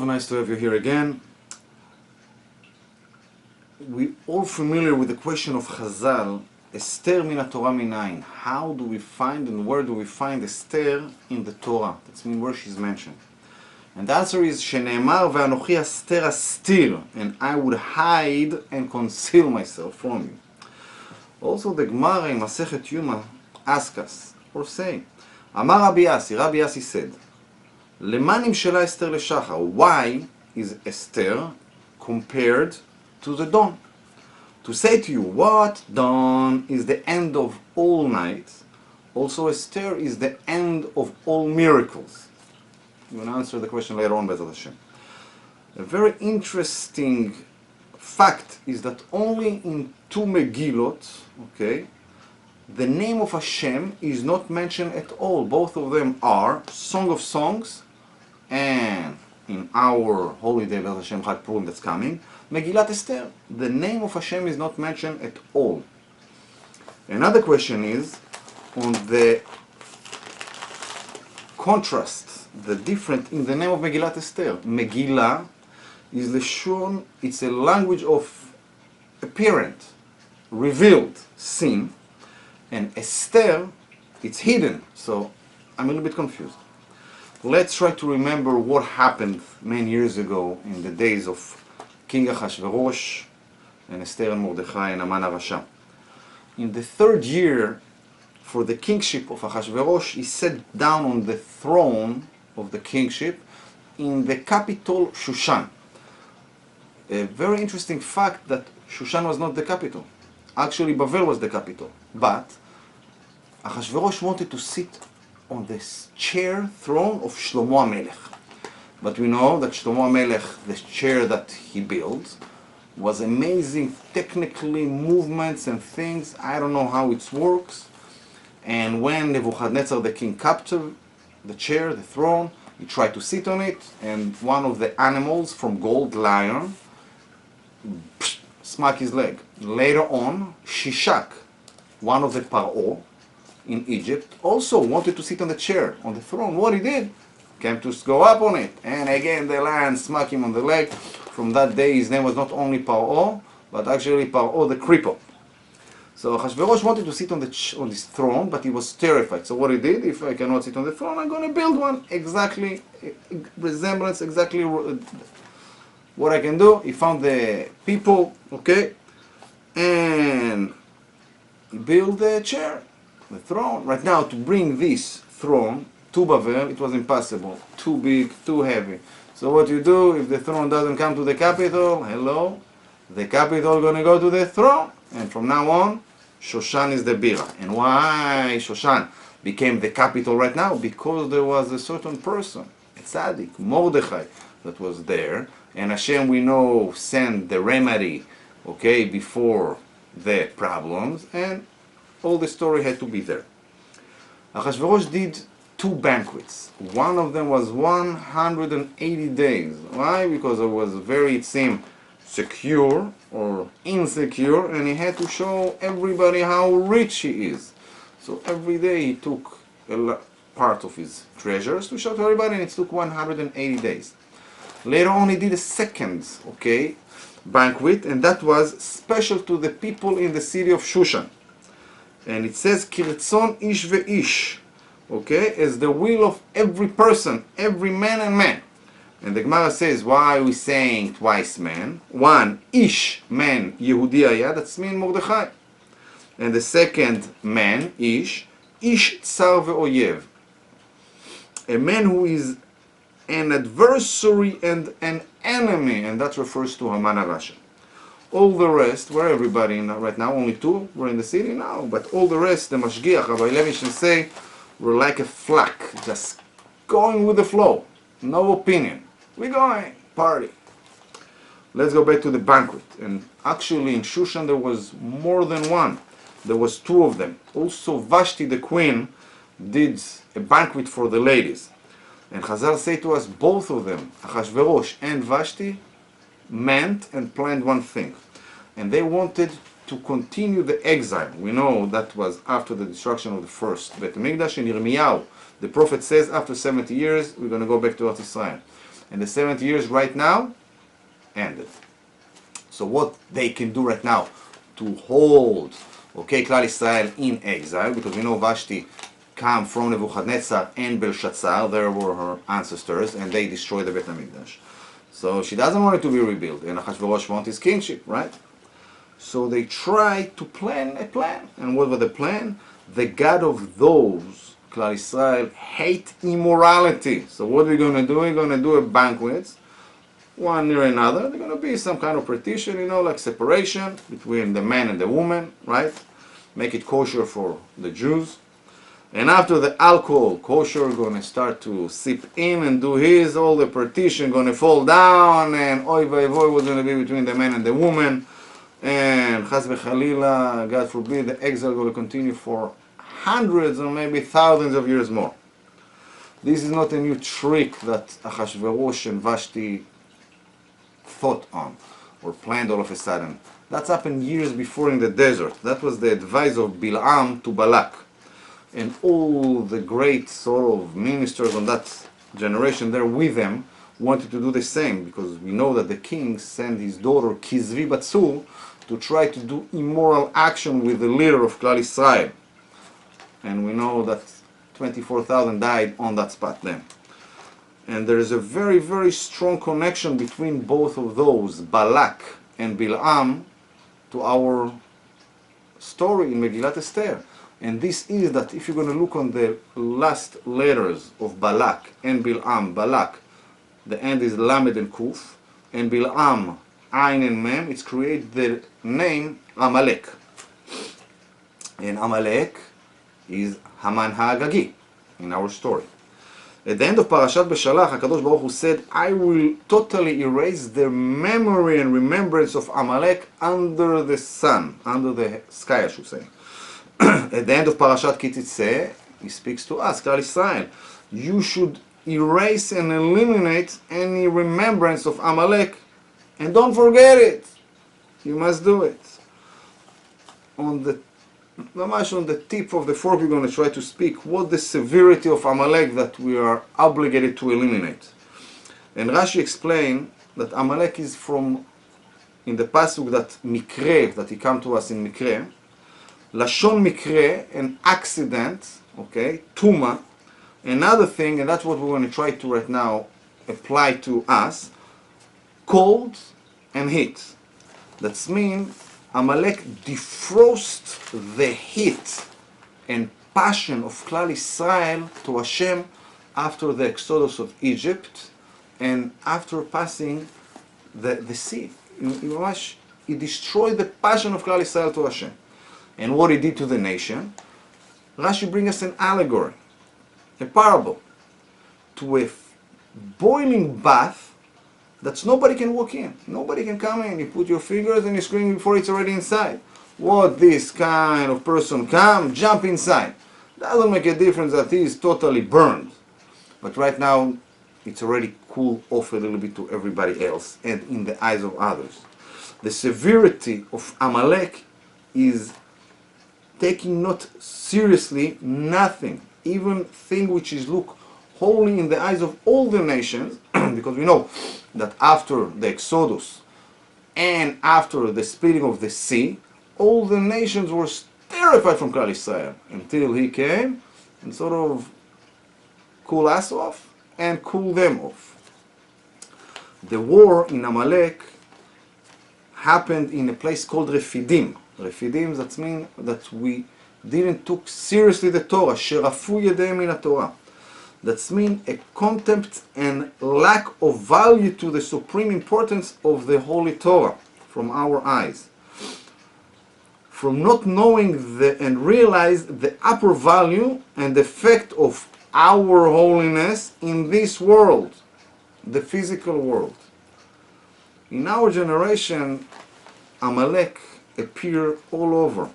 Nice to have you here again. We're all familiar with the question of Chazal, Esther min Torah minayin. How do we find and where do we find Esther in the Torah? That's mean where she's mentioned. And the answer is Shene'emar ve'anochi Esther astir, and I would hide and conceal myself from you. Also the Gemara in Masechet Yuma asks us, or say, Amar Rabbi Yassi said, Lema nimshela Esther leshachar. Why is Esther compared to the dawn? To say to you, what dawn is the end of all night, also Esther is the end of all miracles. You will answer the question later on, Bezat Hashem. A very interesting fact is that only in two Megillot, okay, the name of Hashem is not mentioned at all. Both of them are Song of Songs, and in our holiday Bezat Hashem Chag Purim that's coming, Megillat Esther. The name of Hashem is not mentioned at all. Another question is on the contrast, the difference in the name of Megillat Esther. Megillah is Leshon, it's a language of apparent, revealed, seen, and Esther, it's hidden. So I'm a little bit confused. Let's try to remember what happened many years ago in the days of King Achashverosh and Esther and Mordechai and Haman HaRasha. In the third year for the kingship of Achashverosh, he sat down on the throne of the kingship in the capital Shushan. A very interesting fact that Shushan was not the capital. Actually, Bavel was the capital. But Achashverosh wanted to sit on this chair throne of Shlomo HaMelech. But we know that Shlomo HaMelech, the chair that he built, was amazing technically movements and things. I don't know how it works. And when Nebuchadnezzar the king captured the chair, the throne, he tried to sit on it, and one of the animals from gold, lion, smacked his leg. Later on, Shishak, one of the Paro in Egypt, also wanted to sit on the chair, on the throne. What he did? Came to go up on it, and again the lion smacked him on the leg. From that day his name was not only Paro, but actually Paro the cripple. So Achashverosh wanted to sit on this throne, but he was terrified. So what he did, if I cannot sit on the throne, I'm going to build one. Exactly, resemblance, exactly what I can do. He found the people, okay, and he built the chair, the throne. Right now, to bring this throne to Bavel, it was impossible. Too big, too heavy. So what you do, if the throne doesn't come to the capital, hello, the capital gonna go to the throne. And from now on, Shoshan is the Bira. And why Shoshan became the capital right now? Because there was a certain person, a tzaddik, Mordechai, that was there. And Hashem, we know, sent the remedy, okay, before the problems. And all the story had to be there. Achashverosh did two banquets. One of them was 180 days. Why? Because it was very, it seemed, secure or insecure, and he had to show everybody how rich he is. So every day he took a part of his treasures to show to everybody, and it took 180 days. Later on he did a second, okay, banquet, and that was special to the people in the city of Shushan. And it says, Kirtzon ish ve'ish, okay, as the will of every person, every man and man. And the Gemara says, why are we saying twice man? One, ish, man, Yehudi Aya, that's me and Mordechai. And the second man, ish tsar ve'oyev. A man who is an adversary and an enemy, and that refers to Haman HaRasha. All the rest, where everybody right now, only two were in the city now, but all the rest, the Mashgiach, Rabbi Levi should say, were like a flock, just going with the flow, no opinion. We're going, party. Let's go back to the banquet. And actually in Shushan there was more than one. There was two of them. Also Vashti the queen did a banquet for the ladies. And Chazal say to us, both of them, Achashverosh and Vashti, meant and planned one thing. And they wanted to continue the exile. We know that was after the destruction of the first Beit HaMikdash. In Yirmiyahu, the prophet says after 70 years, we're going to go back to Eretz Israel. And the 70 years right now ended. So what they can do right now to hold, okay, Klal Israel in exile, because we know Vashti come from Nebuchadnezzar and Belshazzar, there were her ancestors, and they destroyed the Beit HaMikdash. So she doesn't want it to be rebuilt, and Achashverosh wants his kingship, right? So they try to plan a plan. And what was the plan? The God of those, Klal Israel, hate immorality. So what we're going to do, we're going to do a banquet, one near another. There's going to be some kind of partition, you know, like separation between the man and the woman, right? Make it kosher for the Jews. And after the alcohol, kosher going to start to sip in and do his, all the partition going to fall down, and oy vey voy was going to be between the man and the woman. And chas v'chalila, God forbid, the exile will continue for hundreds or maybe thousands of years more. This is not a new trick that Achashverosh and Vashti thought on or planned all of a sudden. That's happened years before in the desert. That was the advice of Bilam to Balak. And all the great sort of ministers on that generation there with them wanted to do the same, because we know that the king sent his daughter Kizvi Batsur to try to do immoral action with the leader of Klal Israel. And we know that 24,000 died on that spot then. And there is a very, very strong connection between both of those, Balak and Bilam, to our story in Megillat Esther. And this is that if you're going to look on the last letters of Balak and Bilam, Balak, the end is Lamed and Kuf, and Bilam, Ain and Mem, it's created the name Amalek. And Amalek is Haman HaAgagi in our story. At the end of Parashat Beshalach, HaKadosh Baruch Hu said, I will totally erase the memory and remembrance of Amalek under the sun, under the sky, I should say. At the end of Parashat Kitzitzeh, he speaks to us, Klal Israel. You should erase and eliminate any remembrance of Amalek, and don't forget it. You must do it. On the tip of the fork, we're going to try to speak what the severity of Amalek that we are obligated to eliminate. And Rashi explained that Amalek is from, in the pasuk that Mikre, that he come to us in Mikre, Lashon Mikre, an accident, okay, Tuma. Another thing, and that's what we're going to try to right now apply to us, cold and heat. That's mean Amalek defrost the heat and passion of Klal Israel to Hashem after the exodus of Egypt and after passing the sea. He destroyed the passion of Klal Israel to Hashem. And what he did to the nation, Rashi brings us an allegory, a parable, to a boiling bath that nobody can walk in. Nobody can come in. You put your fingers and you scream before it's already inside. What this kind of person come, jump inside. Doesn't make a difference that he is totally burned. But right now, it's already cooled off a little bit to everybody else and in the eyes of others. The severity of Amalek is taking not seriously nothing, even thing which is look holy in the eyes of all the nations, because we know that after the Exodus and after the splitting of the sea, all the nations were terrified from Klal Israel until he came and sort of cool us off and cool them off. The war in Amalek happened in a place called Refidim. Refidim, that means that we didn't took seriously the Torah. Sherafu yedeim min Torah. That means a contempt and lack of value to the supreme importance of the Holy Torah from our eyes. From not knowing and realize the upper value and effect of our holiness in this world, the physical world. In our generation, Amalek appear all over.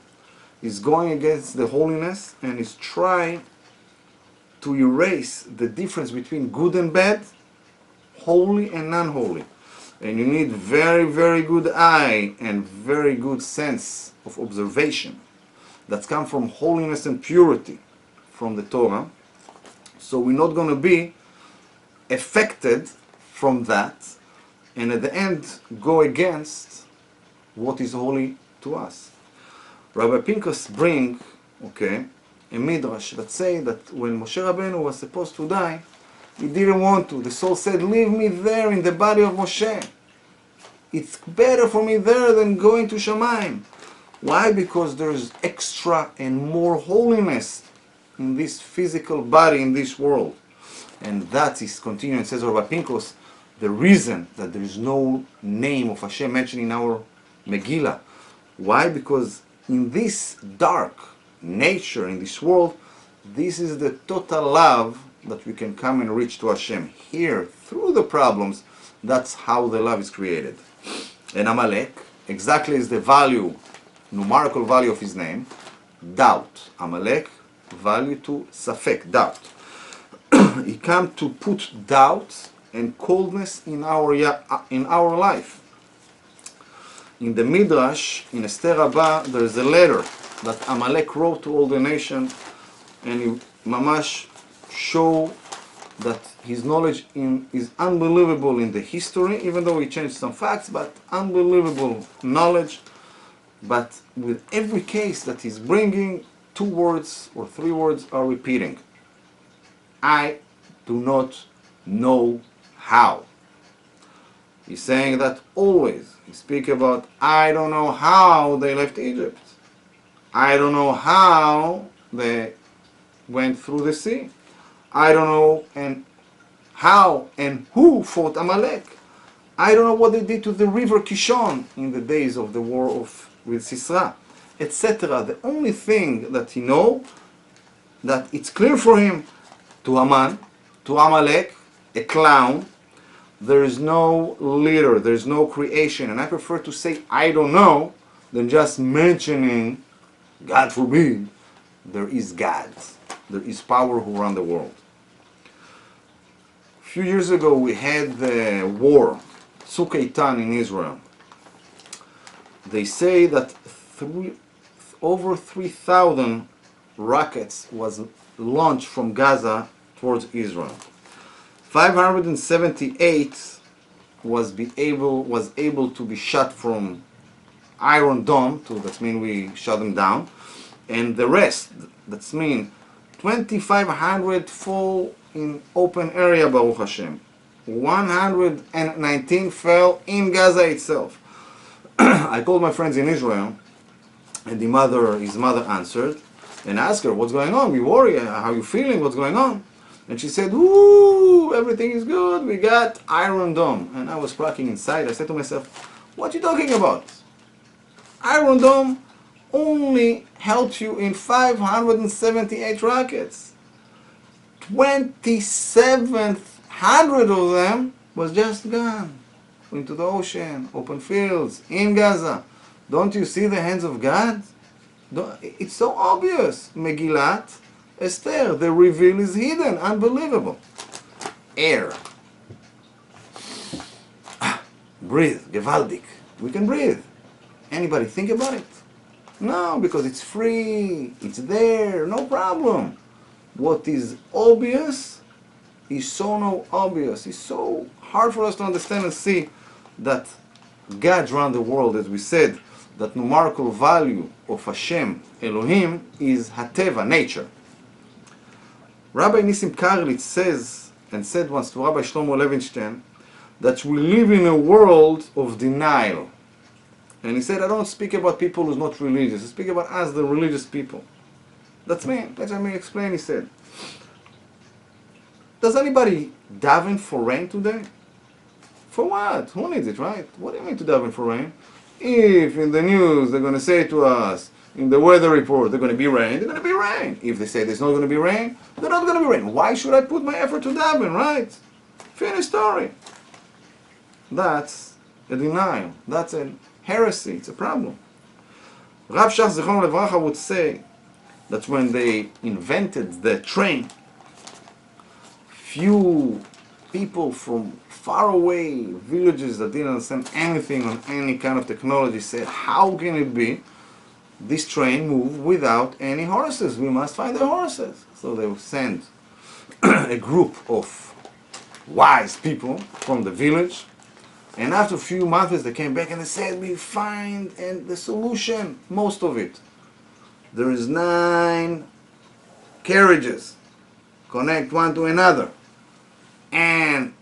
He's going against the holiness and he's trying to erase the difference between good and bad, holy and non-holy. And you need very, very good eye and very good sense of observation that's come from holiness and purity from the Torah. So we're not going to be affected from that, and at the end go against what is holy to us. Rabbi Pinchas bring, okay, a midrash that say that when Moshe Rabbeinu was supposed to die, he didn't want to. The soul said, leave me there in the body of Moshe. It's better for me there than going to Shamayim. Why? Because there's extra and more holiness in this physical body, in this world. And that is continuing, says Rabbi Pinchas, the reason that there is no name of Hashem mentioned in our Megillah. Why? Because in this dark nature, in this world, this is the total love that we can come and reach to Hashem. Here, through the problems, that's how the love is created. And Amalek, exactly is the value, numerical value of his name, doubt. Amalek, value to Safek, doubt. He come to put doubt and coldness in our life. In the Midrash, in Esther Rabbah, there is a letter that Amalek wrote to all the nation, and he mamash show that his knowledge is unbelievable in the history, even though he changed some facts, but unbelievable knowledge. But with every case that he's bringing, 2 words or 3 words are repeating. I do not know how. He's saying that always. He speaks about, I don't know how they left Egypt. I don't know how they went through the sea. I don't know and how and who fought Amalek. I don't know what they did to the river Kishon in the days of the war with Sisera, etc. The only thing that he knows, that it's clear for him, to Haman, to Amalek, a clown, there is no leader, there is no creation. And I prefer to say I don't know than just mentioning, God forbid, there is God. There is power who run the world. A few years ago we had the war, Tzuk Eitan in Israel. They say that over 3,000 rockets was launched from Gaza towards Israel. 578 was able to be shot from Iron Dome, that means we shut them down, and the rest, that means 2,500 fall in open area, Baruch Hashem. 119 fell in Gaza itself. I called my friends in Israel, and his mother answered, and asked her, what's going on? We worry, how are you feeling, what's going on? And she said, ooh, everything is good, we got Iron Dome. And I was cracking inside. I said to myself, what are you talking about? Iron Dome only helped you in 578 rockets. 2,700 of them was just gone into the ocean, open fields, in Gaza. Don't you see the hands of God? It's so obvious. Megillat, Esther, the reveal is hidden. Unbelievable. Air. Breathe. Gewaldig. We can breathe. Anybody think about it? No, because it's free. It's there. No problem. What is obvious is so no obvious. It's so hard for us to understand and see that God ran the world, as we said, that numerical value of Hashem, Elohim, is Hateva, nature. Rabbi Nissim Karlitz says, and said once to Rabbi Shlomo Levinstein, that we live in a world of denial. And he said, I don't speak about people who's not religious. I speak about us, the religious people. That's me. Let me explain, he said. Does anybody daven for rain today? For what? Who needs it, right? What do you mean to daven for rain? If in the news they're going to say to us, in the weather report, they're going to be rain, they're going to be rain. If they say there's not going to be rain, they're not going to be rain. Why should I put my effort to daven, right? Finish story. That's a denial. That's a heresy. It's a problem. Rav Shach Zichron Levracha would say that when they invented the train, few people from faraway villages that didn't understand anything on any kind of technology said, how can it be this train move without any horses? We must find the horses. So they would send a group of wise people from the village. And after a few months, they came back and they said, we find and the solution, most of it. There is 9 carriages, connect one to another, and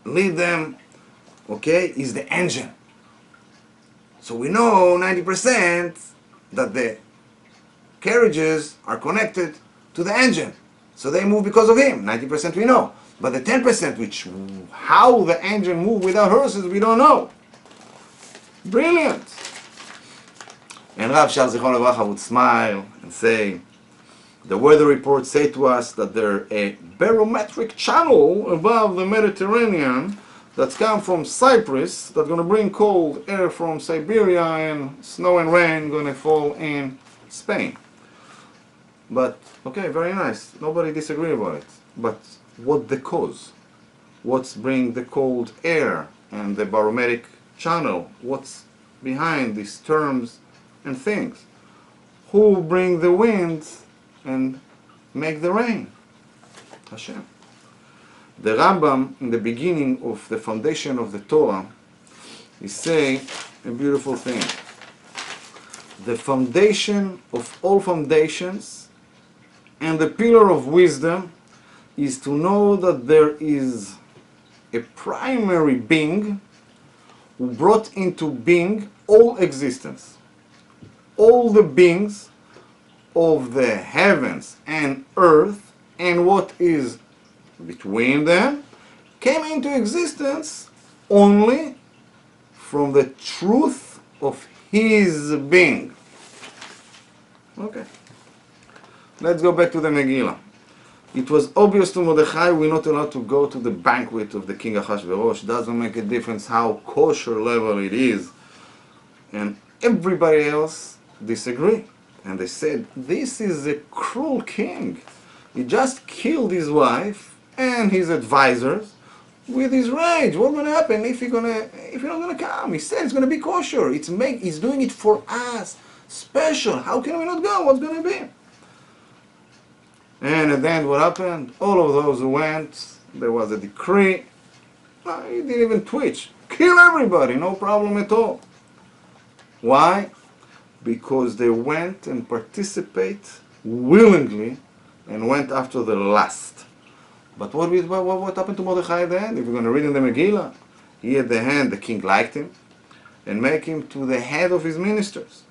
lead them, okay, is the engine. So we know 90% that the carriages are connected to the engine. So they move because of him. 90% we know. But the 10%, which how the engine move without horses, we don't know. Brilliant. And Rav Shal Zichron Levracha would smile and say, the weather reports say to us that there's a barometric channel above the Mediterranean that's come from Cyprus that's going to bring cold air from Siberia and snow and rain going to fall in Spain. But, okay, very nice. Nobody disagree about it. But what the cause? What's bring the cold air and the barometric channel? What's behind these terms and things? Who bring the wind and make the rain? Hashem. The Rambam, in the beginning of the foundation of the Torah, he say a beautiful thing. The foundation of all foundations and the pillar of wisdom is to know that there is a primary being who brought into being all existence. All the beings of the heavens and earth and what is between them came into existence only from the truth of his being. Okay. Let's go back to the Megillah. It was obvious to Mordechai we're not allowed to go to the banquet of the king Achashverosh. Doesn't make a difference how kosher level it is. And everybody else disagree. And they said, this is a cruel king. He just killed his wife and his advisors with his rage. What's going to happen if you're not going to come? He said it's going to be kosher. He's doing it for us. Special. How can we not go? What's going to be? And at the end, what happened? All of those who went, there was a decree. He didn't even twitch. Kill everybody, no problem at all. Why? Because they went and participate willingly and went after the last. But what happened to Mordechai at the end? If we're going to read in the Megillah, he at the end, the king liked him and make him to the head of his ministers.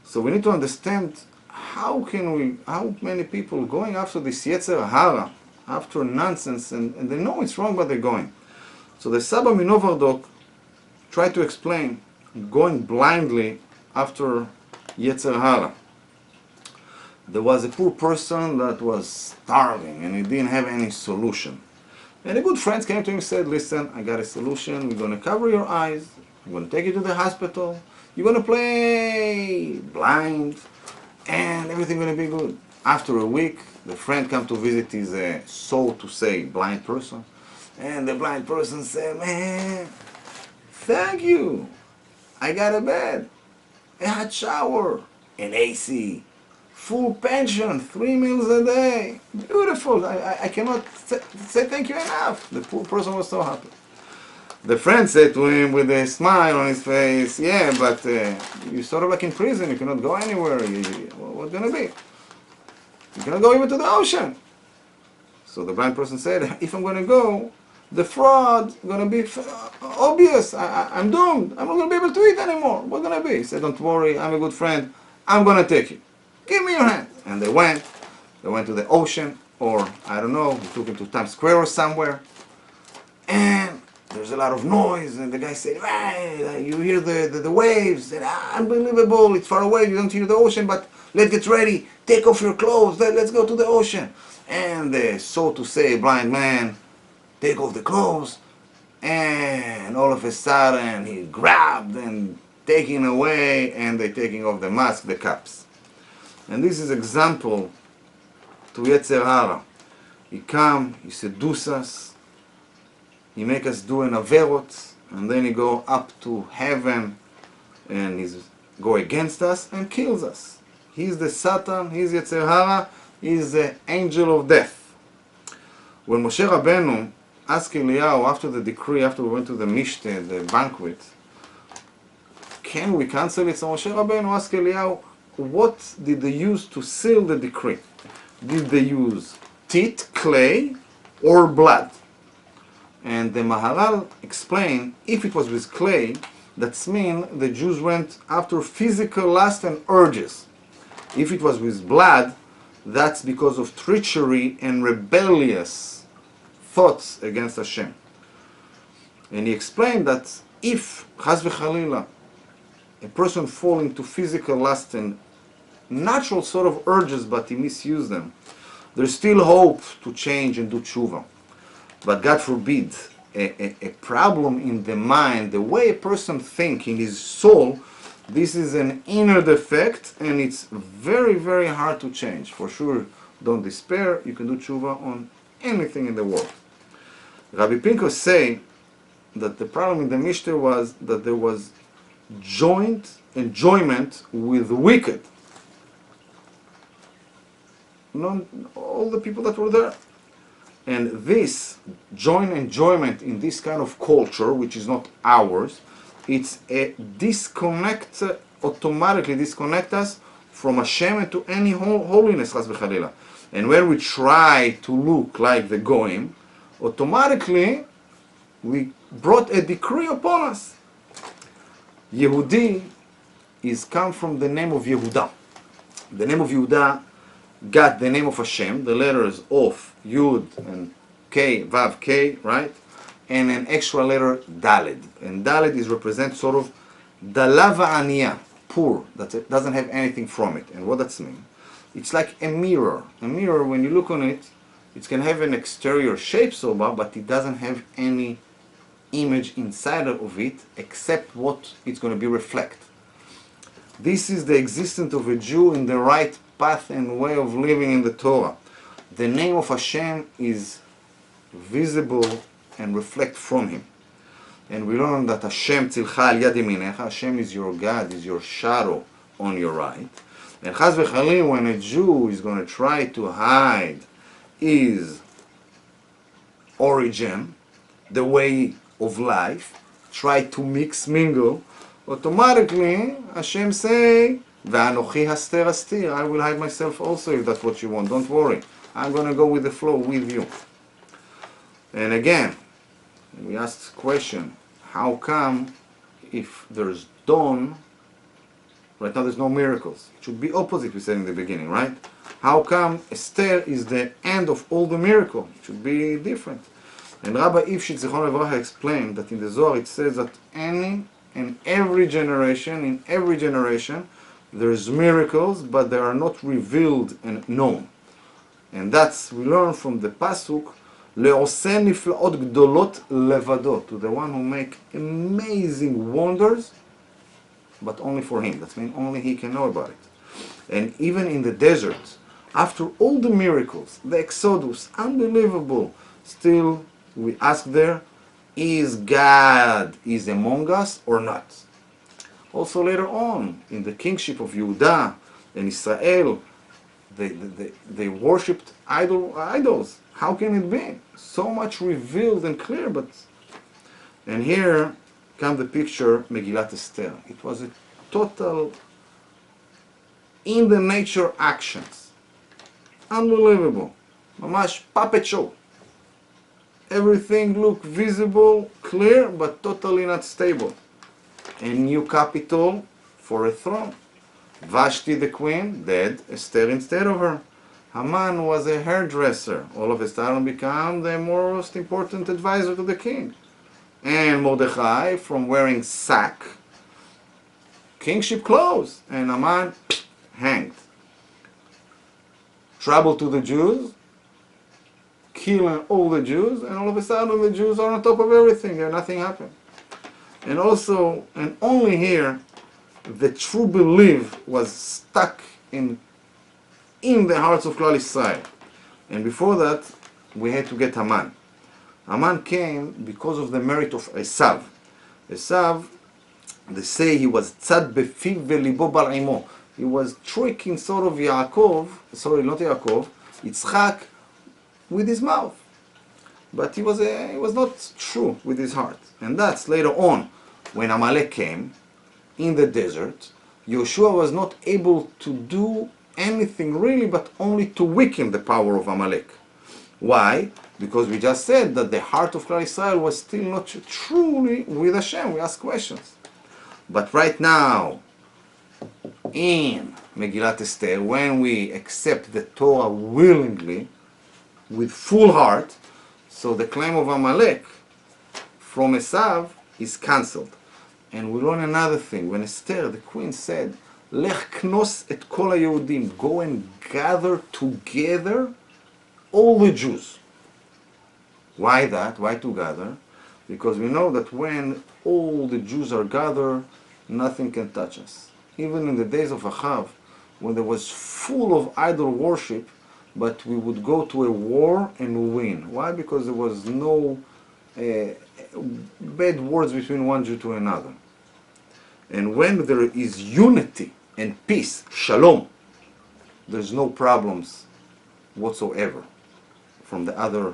So we need to understand how many people going after this Yetzer Hara, after nonsense, and they know it's wrong, but they're going. So the Saba Minovardok tried to explain going blindly after Yetzer Hara. There was a poor person that was starving and he didn't have any solution. And a good friend came to him and said, listen, I got a solution. We're going to cover your eyes. I'm going to take you to the hospital. You're going to play blind and everything's going to be good. After a week, the friend came to visit his, so to say, blind person. And the blind person said, man, thank you. I got a bed, a hot shower, an AC, full pension, 3 meals a day. Beautiful. I cannot say thank you enough. The poor person was so happy. The friend said to him with a smile on his face, yeah, but you're sort of like in prison. You cannot go anywhere. What's going to be? You cannot go even to the ocean. So the blind person said, if I'm going to go, the fraud is going to be obvious. I'm doomed. I'm not going to be able to eat anymore. What's going to be? He said, don't worry. I'm a good friend. I'm going to take you. Give me your hand. And they went. They went to the ocean, or I don't know, he took him to Times Square or somewhere. And there's a lot of noise, and the guy said, hey, you hear the waves. Said, unbelievable, it's far away, you don't hear the ocean, but let's get ready. Take off your clothes, let's go to the ocean. And the, so to say, blind man take off the clothes, and all of a sudden he grabbed and taking away, and they taking off the mask, the caps. And this is example to Yetzer Hara. He come, he seduce us, he make us do an averot, and then he go up to heaven, and he go against us and kills us. He's the Satan, he's Yetzer Hara, he's the angel of death. When Moshe Rabbeinu asked Eliyahu after the decree, after we went to the Mishteh, the banquet, can we cancel it? So Moshe Rabbeinu asked Eliyahu, what did they use to seal the decree? Did they use teat, clay, or blood? And the Maharal explained, if it was with clay, that's mean the Jews went after physical lust and urges. If it was with blood, that's because of treachery and rebellious thoughts against Hashem. And he explained that if, chas v'chalila, a person fall into physical lust and natural sort of urges, but he misused them, there's still hope to change and do tshuva. But God forbid, a problem in the mind, the way a person thinks in his soul, this is an inner defect, and it's very, very hard to change. For sure, don't despair. You can do tshuva on anything in the world. Rabbi Pinko say that the problem in the Mishnah was that there was joint enjoyment with the wicked. All the people that were there. And this joint enjoyment in this kind of culture, which is not ours, it's a disconnect, automatically disconnect us from Hashem and to any holiness, chas v'chalila. And when we try to look like the Goyim, automatically we brought a decree upon us. Yehudi is come from the name of Yehuda. The name of Yehuda got the name of Hashem, the letters of Yud and K, Vav, K, right? And an extra letter Daled. And Daled is represent sort of Dalava Aniya, poor, that it doesn't have anything from it. And what does it mean? It's like a mirror. A mirror, when you look on it, it can have an exterior shape, but it doesn't have any image inside of it except what it's going to be reflect. This is the existence of a Jew in the right path and way of living in the Torah. The name of Hashem is visible and reflect from him. And we learn that Hashem tzilcha al yad yaminecha, Hashem is your God, is your shadow on your right. And chas v'chalil, when a Jew is going to try to hide his origin, the way of life, try to mix, mingle, automatically Hashem say, V'anochi haster astir, I will hide myself also if that's what you want, don't worry. I'm going to go with the flow with you. And again, we asked the question, how come if there's dawn, right now there's no miracles? It should be opposite, we said in the beginning, right? How come Esther is the end of all the miracle? It should be different. And Rabbi Ifshit Zichron Levracha explained that in the Zohar it says that in every generation, there's miracles, but they are not revealed and known. And that's, we learn from the Pasuk, Le'oseh niflaot gdolot levado, to the one who make amazing wonders, but only for him. That means only he can know about it. And even in the desert, after all the miracles, the Exodus, unbelievable, still we ask there, is God is among us or not? Also later on, in the kingship of Yehuda and Israel, they worshipped idols. How can it be? So much revealed and clear, but... And here comes the picture, Megillat Esther. It was a total, in the nature actions. Unbelievable. Mamash puppet show. Everything looked visible, clear, but totally not stable. A new capital for a throne. Vashti the queen, dead, Esther instead of her. Haman was a hairdresser. All of a sudden became the most important advisor to the king. And Mordechai, from wearing sack, kingship clothes, and Haman hanged. Trouble to the Jews, killing all the Jews, and all of a sudden the Jews are on top of everything and nothing happened. And also, and only here, the true belief was stuck in the hearts of Klal Yisrael. And before that, we had to get Haman. Haman came because of the merit of Esav. Esav, they say he was tzad befiv velibo bar imo. He was tricking sort of Yaakov, sorry, not Yaakov, Yitzchak, with his mouth. but he was not true with his heart. And that's later on, when Amalek came in the desert, Yeshua was not able to do anything really, but only to weaken the power of Amalek. Why? Because we just said that the heart of Klal Israel was still not truly with Hashem. We ask questions. But right now, in Megillat Esther, when we accept the Torah willingly, with full heart, so the claim of Amalek from Esav is cancelled. And we learn another thing. When Esther, the queen, said, Lech knos et kol haYehudim, go and gather together all the Jews. Why that? Why to gather? Because we know that when all the Jews are gathered, nothing can touch us. Even in the days of Achav, when there was full of idol worship, but we would go to a war and win. Why? Because there was no bad words between one Jew to another. And when there is unity and peace, shalom, there's no problems whatsoever from the other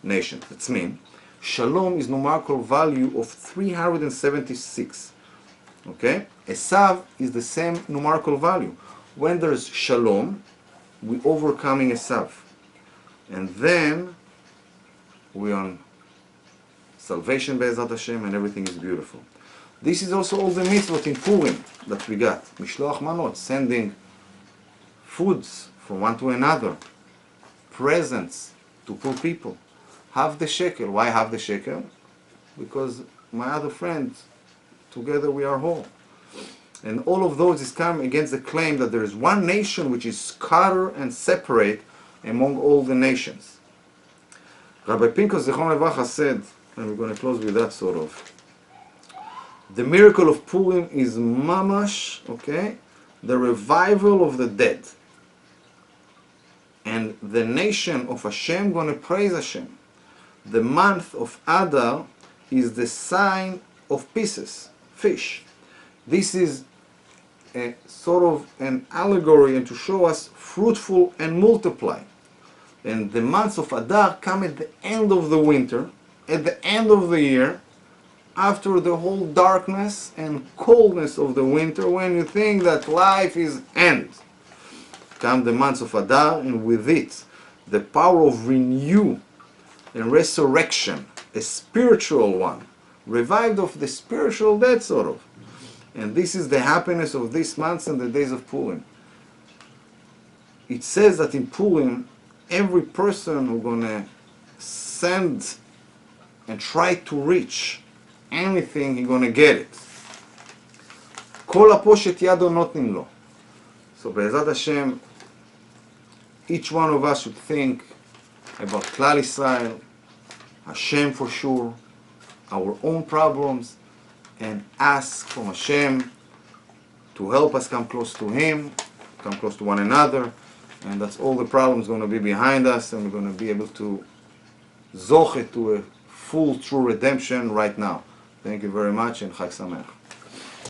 nations. That's mean, shalom is numerical value of 376. Okay? Esav is the same numerical value. When there's shalom, we overcoming Esav. And then we on salvation Be'ezrat Hashem, and everything is beautiful. This is also all the mitzvot in Purim that we got. Mishloach manot, sending foods from one to another, presents to poor people. Half the shekel. Why half the shekel? Because my other friends, together we are whole. And all of those is come against the claim that there is one nation which is scattered and separate among all the nations. Rabbi Pinchas Zichron Levacha said, and we're going to close with that sort of, the miracle of Purim is mamash, okay, the revival of the dead. And the nation of Hashem going to praise Hashem. The month of Adar is the sign of pieces, fish. This is a sort of an allegory and to show us fruitful and multiply. And the months of Adar come at the end of the winter, at the end of the year, after the whole darkness and coldness of the winter, when you think that life is end. Come the months of Adar, and with it, the power of renew and resurrection, a spiritual one, revived of the spiritual dead, sort of. And this is the happiness of these months and the days of Purim. It says that in Purim, every person who's going to send and try to reach anything, he's going to get it. Kol haposhet yado notnin lo. So Be'ezrat Hashem, each one of us should think about Klal Israel, Hashem for sure, our own problems, and ask from Hashem to help us come close to Him, come close to one another, and that's all the problems going to be behind us, and we're going to be able to zoche to a full, true redemption right now. Thank you very much, and Chag Sameach.